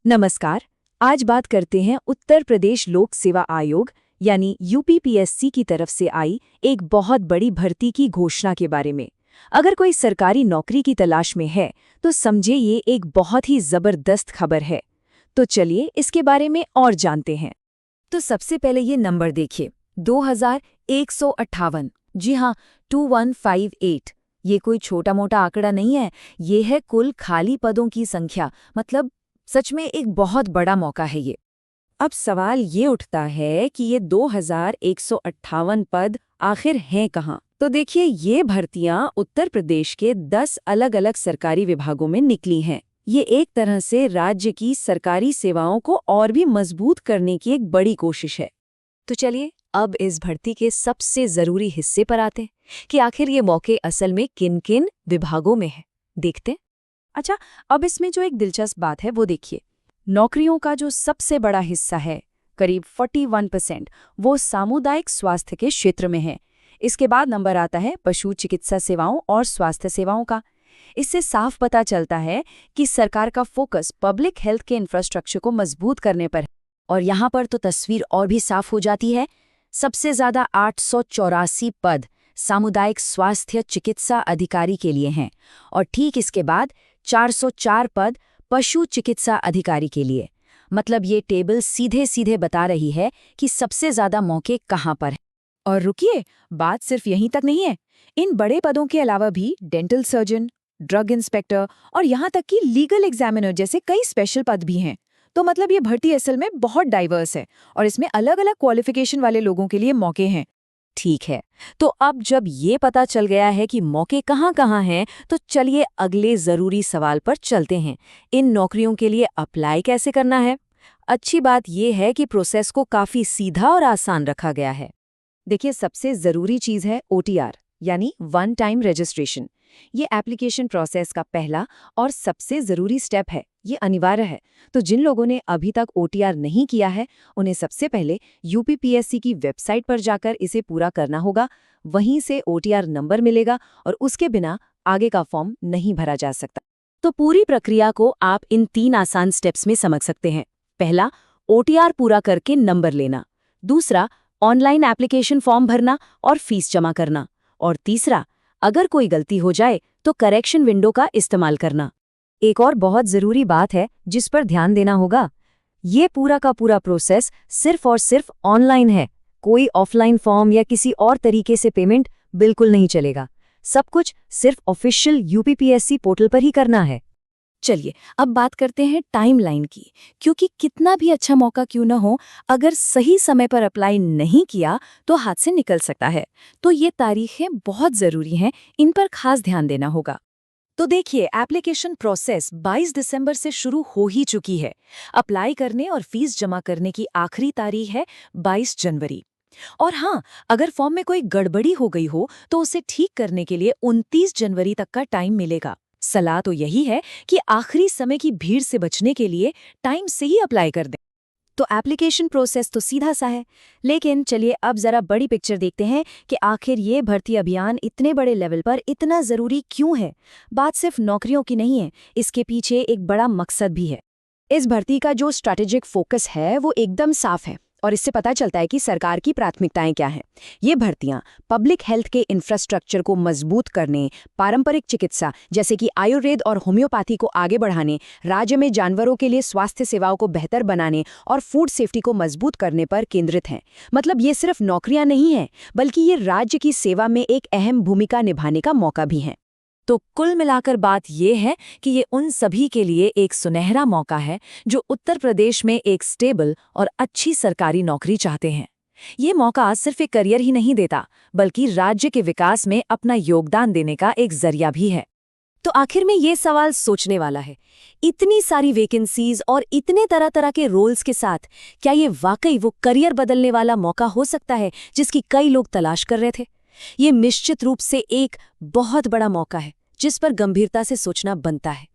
नमस्कार। आज बात करते हैं उत्तर प्रदेश लोक सेवा आयोग यानी यूपीपीएससी की तरफ से आई एक बहुत बड़ी भर्ती की घोषणा के बारे में। अगर कोई सरकारी नौकरी की तलाश में है तो समझे ये एक बहुत ही जबरदस्त खबर है। तो चलिए इसके बारे में और जानते हैं। तो सबसे पहले ये नंबर देखिए, 2158। जी हाँ, 2158। ये कोई छोटा मोटा आंकड़ा नहीं है, ये है कुल खाली पदों की संख्या। मतलब सच में एक बहुत बड़ा मौका है ये। अब सवाल ये उठता है कि ये 2158 पद आखिर हैं कहाँ? तो देखिए, ये भर्तियां उत्तर प्रदेश के 10 अलग-अलग सरकारी विभागों में निकली हैं। ये एक तरह से राज्य की सरकारी सेवाओं को और भी मजबूत करने की एक बड़ी कोशिश है। तो चलिए अब इस भर्ती के सबसे जरूरी हिस्से पर आते हैं कि आखिर ये मौके असल में किन-किन विभागों में हैं। देखते हैं। अच्छा, अब इसमें जो एक दिलचस्प बात है वो देखिए, नौकरियों का जो सबसे बड़ा हिस्सा है, करीब 41%, वो सामुदायिक स्वास्थ्य के क्षेत्र में है। इसके बाद नंबर आता है पशु चिकित्सा सेवाओं और स्वास्थ्य सेवाओं का। इससे साफ पता चलता है कि सरकार का फोकस पब्लिक हेल्थ के इंफ्रास्ट्रक्चर को मजबूत करने पर है। और यहाँ पर तो तस्वीर और भी साफ हो जाती है। सबसे ज्यादा 884 पद सामुदायिक स्वास्थ्य चिकित्सा अधिकारी के लिए हैं और ठीक इसके बाद 404 पद पशु चिकित्सा अधिकारी के लिए। मतलब ये टेबल सीधे सीधे बता रही है कि सबसे ज्यादा मौके कहाँ पर हैं। और रुकिए, बात सिर्फ यहीं तक नहीं है। इन बड़े पदों के अलावा भी डेंटल सर्जन, ड्रग इंस्पेक्टर और यहाँ तक कि लीगल एग्जामिनर जैसे कई स्पेशल पद भी हैं। तो मतलब ये भर्ती असल में बहुत डाइवर्स है और इसमें अलग अलग क्वालिफिकेशन वाले लोगों के लिए मौके हैं। ठीक है, तो अब जब ये पता चल गया है कि मौके कहाँ-कहाँ हैं, तो चलिए अगले जरूरी सवाल पर चलते हैं। इन नौकरियों के लिए अप्लाई कैसे करना है? अच्छी बात यह है कि प्रोसेस को काफी सीधा और आसान रखा गया है। देखिए, सबसे जरूरी चीज है OTR यानी वन टाइम रजिस्ट्रेशन। ये एप्लीकेशन प्रोसेस का पहला और सबसे जरूरी स्टेप है। ये अनिवार्य है। तो जिन लोगों ने अभी तक OTR नहीं किया है, उन्हें सबसे पहले यूपीपीएससी की वेबसाइट पर जाकर इसे पूरा करना होगा। वहीं से OTR नंबर मिलेगा और उसके बिना आगे का फॉर्म नहीं भरा जा सकता। तो पूरी प्रक्रिया को आप इन 3 आसान स्टेप्स में समझ सकते हैं। पहला, OTR पूरा करके नंबर लेना। दूसरा, ऑनलाइन एप्लीकेशन फॉर्म भरना और फीस जमा करना। और तीसरा, अगर कोई गलती हो जाए तो करेक्शन विंडो का इस्तेमाल करना। एक और बहुत जरूरी बात है जिस पर ध्यान देना होगा, ये पूरा का पूरा प्रोसेस सिर्फ और सिर्फ ऑनलाइन है। कोई ऑफलाइन फॉर्म या किसी और तरीके से पेमेंट बिल्कुल नहीं चलेगा। सब कुछ सिर्फ ऑफिशियल यूपीपीएससी पोर्टल पर ही करना है। चलिए अब बात करते हैं टाइमलाइन की, क्योंकि कितना भी अच्छा मौका क्यों न हो, अगर सही समय पर अप्लाई नहीं किया तो हाथ से निकल सकता है। तो ये तारीखें बहुत जरूरी हैं, इन पर खास ध्यान देना होगा। तो देखिए, एप्लीकेशन प्रोसेस 22 दिसंबर से शुरू हो ही चुकी है। अप्लाई करने और फीस जमा करने की आखिरी तारीख है 22 जनवरी। और हाँ, अगर फॉर्म में कोई गड़बड़ी हो गई हो तो उसे ठीक करने के लिए 29 जनवरी तक का टाइम मिलेगा। सलाह तो यही है कि आखिरी समय की भीड़ से बचने के लिए टाइम से ही अप्लाई कर दें। तो एप्लीकेशन प्रोसेस तो सीधा सा है, लेकिन चलिए अब जरा बड़ी पिक्चर देखते हैं कि आखिर ये भर्ती अभियान इतने बड़े लेवल पर इतना जरूरी क्यों है। बात सिर्फ नौकरियों की नहीं है, इसके पीछे एक बड़ा मकसद भी है। इस भर्ती का जो स्ट्रैटेजिक फोकस है वो एकदम साफ है और इससे पता चलता है कि सरकार की प्राथमिकताएं क्या हैं। ये भर्तियां पब्लिक हेल्थ के इंफ्रास्ट्रक्चर को मजबूत करने, पारंपरिक चिकित्सा जैसे कि आयुर्वेद और होम्योपैथी को आगे बढ़ाने, राज्य में जानवरों के लिए स्वास्थ्य सेवाओं को बेहतर बनाने और फूड सेफ्टी को मजबूत करने पर केंद्रित हैं। मतलब ये सिर्फ नौकरियां नहीं हैं, बल्कि ये राज्य की सेवा में एक अहम भूमिका निभाने का मौका भी है। तो कुल मिलाकर बात ये है कि ये उन सभी के लिए एक सुनहरा मौका है जो उत्तर प्रदेश में एक स्टेबल और अच्छी सरकारी नौकरी चाहते हैं। ये मौका सिर्फ एक करियर ही नहीं देता, बल्कि राज्य के विकास में अपना योगदान देने का एक जरिया भी है। तो आखिर में ये सवाल सोचने वाला है, इतनी सारी वैकेंसीज और इतने तरह तरह के रोल्स के साथ क्या ये वाकई वो करियर बदलने वाला मौका हो सकता है जिसकी कई लोग तलाश कर रहे थे? ये निश्चित रूप से एक बहुत बड़ा मौका है जिस पर गंभीरता से सोचना बनता है।